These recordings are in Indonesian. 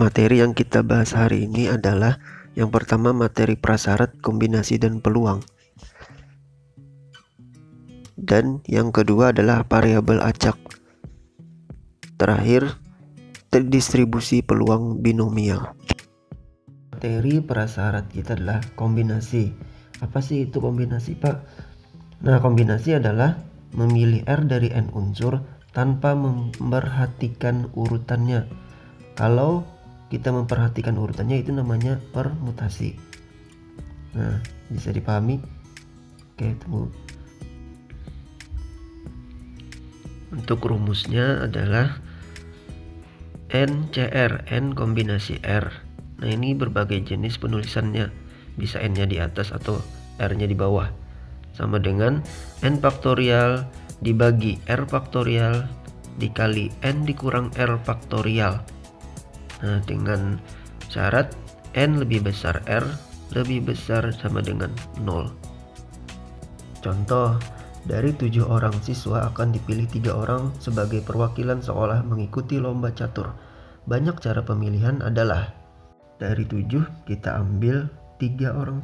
Materi yang kita bahas hari ini adalah yang pertama materi prasyarat, kombinasi, dan peluang. Dan yang kedua adalah variabel acak. Terakhir, distribusi peluang binomial. Materi prasyarat kita adalah kombinasi. Apa sih itu kombinasi, Pak? Nah, kombinasi adalah memilih R dari N unsur tanpa memperhatikan urutannya. Kalau kita memperhatikan urutannya itu namanya permutasi. Nah, bisa dipahami? Oke, tunggu. Untuk rumusnya adalah NCR, N kombinasi R. Nah, ini berbagai jenis penulisannya. Bisa N-nya di atas atau R-nya di bawah. Sama dengan N faktorial dibagi R faktorial dikali N dikurang R faktorial. Nah, dengan syarat N lebih besar R lebih besar sama dengan 0. Contoh, dari 7 orang siswa akan dipilih 3 orang sebagai perwakilan sekolah mengikuti lomba catur. Banyak cara pemilihan adalah dari 7 kita ambil 3 orang.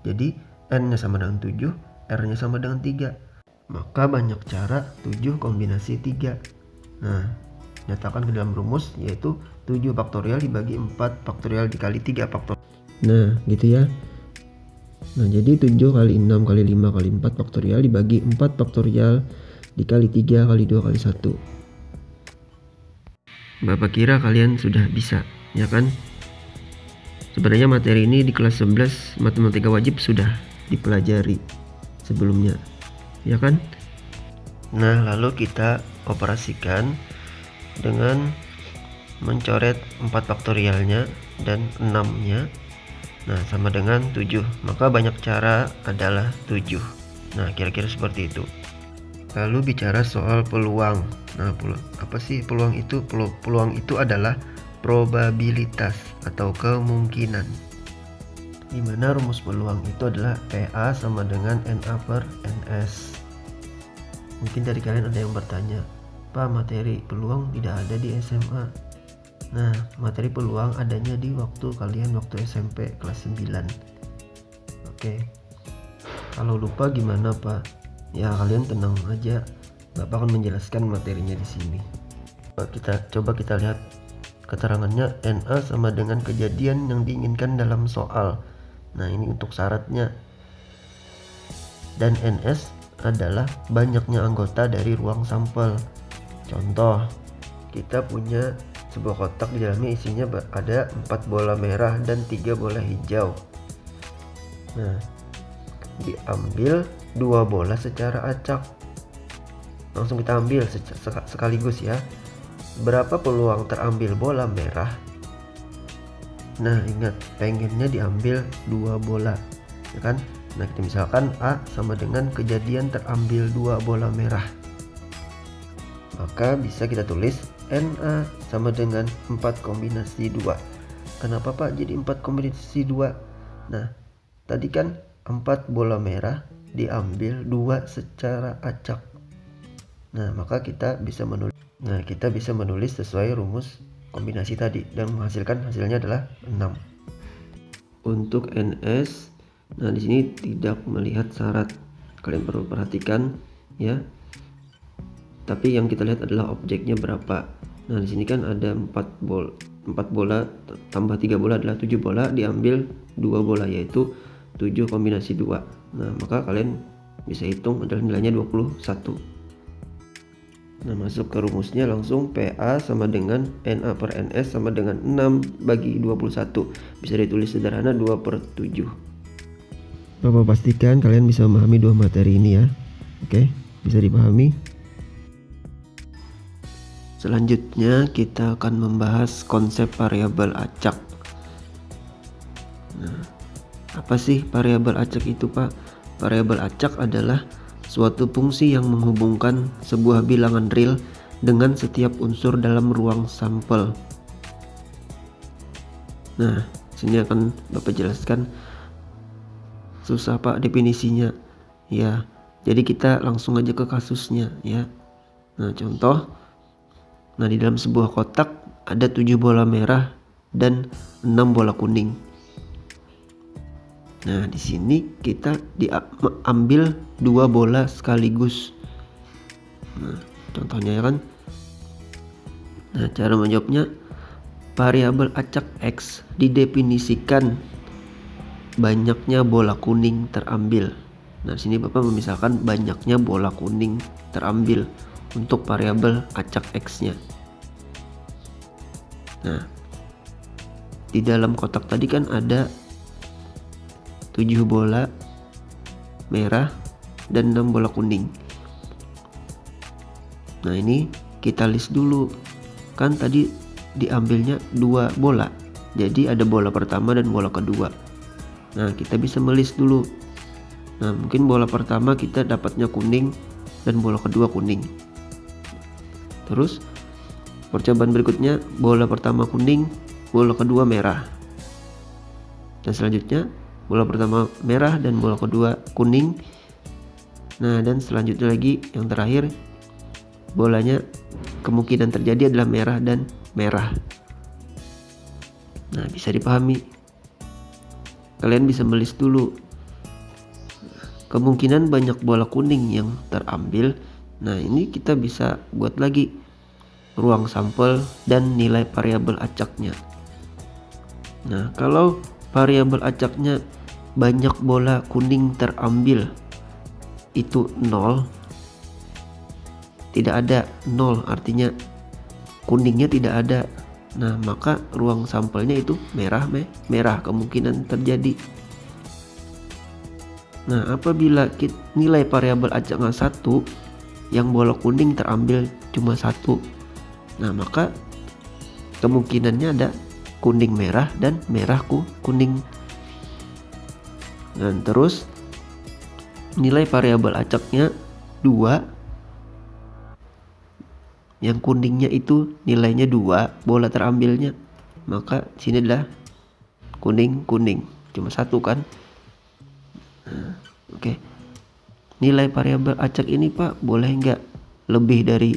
Jadi N-nya sama dengan 7, R-nya sama dengan 3. Maka banyak cara 7 kombinasi 3. Nah, nyatakan ke dalam rumus yaitu 7 faktorial dibagi 4 faktorial dikali 3 faktorial. Nah, gitu ya. Nah, jadi 7 kali 6 kali 5 kali 4 faktorial dibagi 4 faktorial dikali 3 kali 2 kali 1. Bapak kira kalian sudah bisa, ya kan? Sebenarnya materi ini di kelas 11 matematika wajib sudah dipelajari sebelumnya, ya kan? Nah, lalu kita operasikan dengan mencoret 4 faktorialnya dan 6-nya. Nah, sama dengan 7. Maka banyak cara adalah 7. Nah, kira-kira seperti itu. Lalu bicara soal peluang. Nah, apa sih peluang itu? Peluang itu adalah probabilitas atau kemungkinan. Dimana rumus peluang itu adalah PA sama dengan NA per NS. Mungkin dari kalian ada yang bertanya, Pak, materi peluang tidak ada di SMA. Nah, materi peluang adanya di waktu kalian waktu SMP kelas 9. Oke. Kalau lupa gimana, Pak? Ya, kalian tenang aja. Bapak akan menjelaskan materinya di sini. Coba kita lihat keterangannya. NA sama dengan kejadian yang diinginkan dalam soal. Nah, ini untuk syaratnya. Dan NS adalah banyaknya anggota dari ruang sampel. Contoh, kita punya sebuah kotak, di dalamnya isinya ada 4 bola merah dan 3 bola hijau. Nah, diambil 2 bola secara acak. Langsung kita ambil sekaligus ya. Berapa peluang terambil bola merah? Nah, ingat, pengennya diambil 2 bola, ya kan? Nah, kita misalkan A sama dengan kejadian terambil 2 bola merah. Maka bisa kita tulis NA sama dengan 4 kombinasi 2. Kenapa, Pak, jadi 4 kombinasi 2? Nah, tadi kan 4 bola merah diambil 2 secara acak. Nah, maka kita bisa menulis sesuai rumus kombinasi tadi dan menghasilkan hasilnya adalah 6. Untuk NS, nah di sini tidak melihat syarat. Kalian perlu perhatikan ya. Tapi yang kita lihat adalah objeknya berapa. Nah, di sini kan ada 4 bola tambah 3 bola adalah 7 bola, diambil 2 bola yaitu 7 kombinasi 2. Nah, maka kalian bisa hitung adalah nilainya 21. Nah, masuk ke rumusnya langsung PA sama dengan NA per NS sama dengan 6 bagi 21. Bisa ditulis sederhana 2/7. Bapak pastikan kalian bisa memahami 2 materi ini ya. Oke, bisa dipahami? Selanjutnya kita akan membahas konsep variabel acak. Nah, apa sih variabel acak itu, Pak? Variabel acak adalah suatu fungsi yang menghubungkan sebuah bilangan real dengan setiap unsur dalam ruang sampel. Nah, sini akan Bapak jelaskan. Susah, Pak, definisinya. Ya, jadi kita langsung aja ke kasusnya ya. Nah, contoh. Nah, di dalam sebuah kotak ada 7 bola merah dan 6 bola kuning. Nah, di sini kita diambil 2 bola sekaligus. Nah, contohnya ya kan. Nah, cara menjawabnya, variabel acak X didefinisikan banyaknya bola kuning terambil. Nah, di sini Bapak memisahkan banyaknya bola kuning terambil untuk variabel acak X-nya. Nah, di dalam kotak tadi kan ada 7 bola merah dan 6 bola kuning. Nah, ini kita list dulu. Kan tadi diambilnya 2 bola. Jadi ada bola pertama dan bola kedua. Nah, kita bisa melist dulu. Nah, mungkin bola pertama kita dapatnya kuning dan bola kedua kuning. Terus percobaan berikutnya, bola pertama kuning, bola kedua merah. Dan selanjutnya bola pertama merah dan bola kedua kuning. Nah, dan selanjutnya lagi yang terakhir, bolanya kemungkinan terjadi adalah merah dan merah. Nah, bisa dipahami. Kalian bisa melist dulu. Kemungkinan banyak bola kuning yang terambil. Nah, ini kita bisa buat lagi ruang sampel dan nilai variabel acaknya. Nah, kalau variabel acaknya banyak bola kuning terambil itu 0, tidak ada 0 artinya kuningnya tidak ada. Nah, maka ruang sampelnya itu merah kemungkinan terjadi. Nah, apabila nilai variabel acaknya 1, yang bola kuning terambil cuma 1, nah maka kemungkinannya ada kuning merah dan merah kuning. Dan terus nilai variabel acaknya 2, yang kuningnya itu nilainya 2, bola terambilnya, maka sini adalah kuning cuma 1 kan. Nah, oke. Nilai variabel acak ini Pak boleh nggak lebih dari,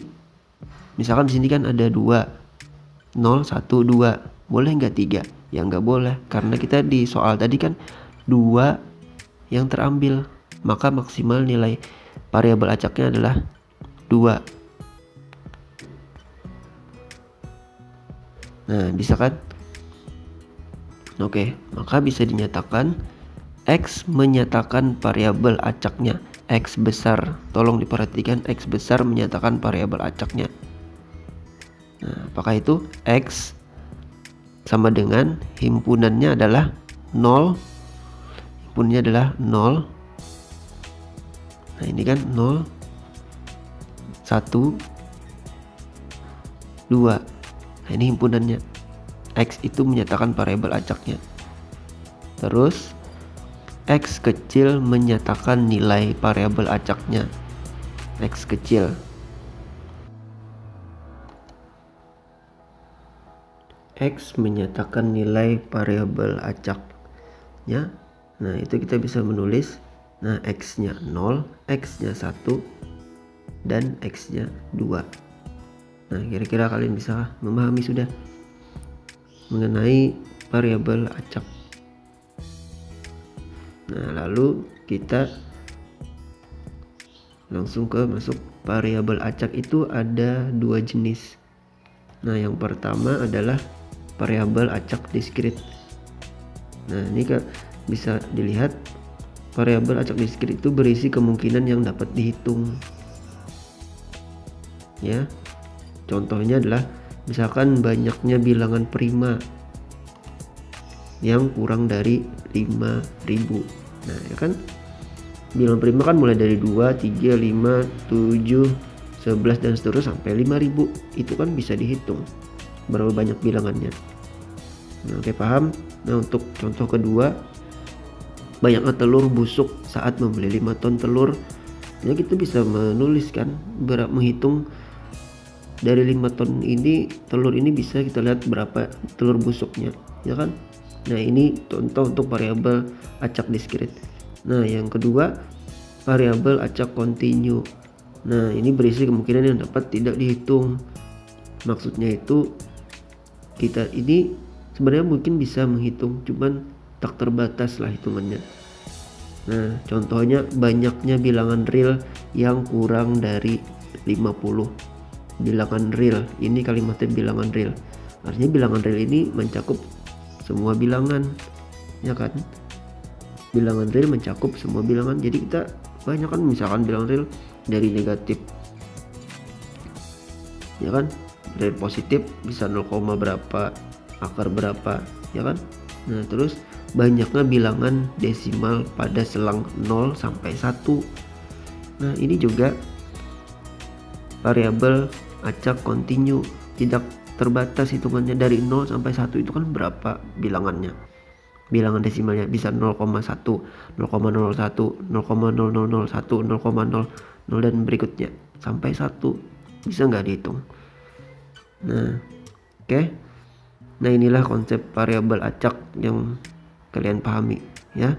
misalkan di sini kan ada 2, 0, 1, 2, boleh nggak 3? Ya nggak boleh, karena kita di soal tadi kan 2 yang terambil, maka maksimal nilai variabel acaknya adalah 2. Nah, bisa kan? Oke, maka bisa dinyatakan X menyatakan variabel acaknya X besar. Tolong diperhatikan, X besar menyatakan variabel acaknya. Nah, apakah itu? X sama dengan himpunannya adalah 0. Himpunannya adalah 0. Nah, ini kan 0, 1, 2. Nah, ini himpunannya. X itu menyatakan variabel acaknya. Terus X kecil menyatakan nilai variabel acaknya. X kecil. X menyatakan nilai variabel acaknya. Nah, itu kita bisa menulis. Nah, X-nya 0, X-nya 1, dan X-nya 2. Nah, kira-kira kalian bisa memahami sudah mengenai variabel acak. Nah, lalu kita langsung masuk variabel acak itu ada 2 jenis. Nah, yang pertama adalah variabel acak diskrit. Nah, ini bisa dilihat variabel acak diskrit itu berisi kemungkinan yang dapat dihitung. Ya, contohnya adalah misalkan banyaknya bilangan prima yang kurang dari 5.000. Nah, ya kan, bilangan prima kan mulai dari 2, 3, 5, 7, 11 dan seterusnya sampai 5.000. Itu kan bisa dihitung berapa banyak bilangannya. Nah, oke, paham. Nah, untuk contoh kedua, banyaknya telur busuk saat membeli 5 ton telur. Nah, kita bisa menuliskan menghitung dari 5 ton ini, telur ini bisa kita lihat berapa telur busuknya, ya kan? Nah, ini contoh untuk variabel acak diskrit. Nah, yang kedua, variabel acak kontinu. Nah, ini berisi kemungkinan yang dapat tidak dihitung. Maksudnya itu kita ini sebenarnya mungkin bisa menghitung, cuman tak terbatas lah hitungannya. Nah, contohnya banyaknya bilangan real yang kurang dari 50. Bilangan real, ini kalimatnya bilangan real. Artinya bilangan real ini mencakup semua bilangan, ya kan? Bilangan real mencakup semua bilangan. Jadi kita banyak kan, misalkan bilangan real dari negatif, ya kan? Dari positif bisa 0, berapa, akar berapa, ya kan? Nah, terus banyaknya bilangan desimal pada selang 0 sampai 1. Nah, ini juga variabel acak kontinu, tidak terbatas hitungannya. Dari 0 sampai 1 itu kan berapa bilangannya, bilangan desimalnya bisa 0,1, 0,01, 0,0001, 0,00 dan berikutnya sampai 1, bisa nggak dihitung. Nah, oke. Nah, inilah konsep variabel acak yang kalian pahami ya.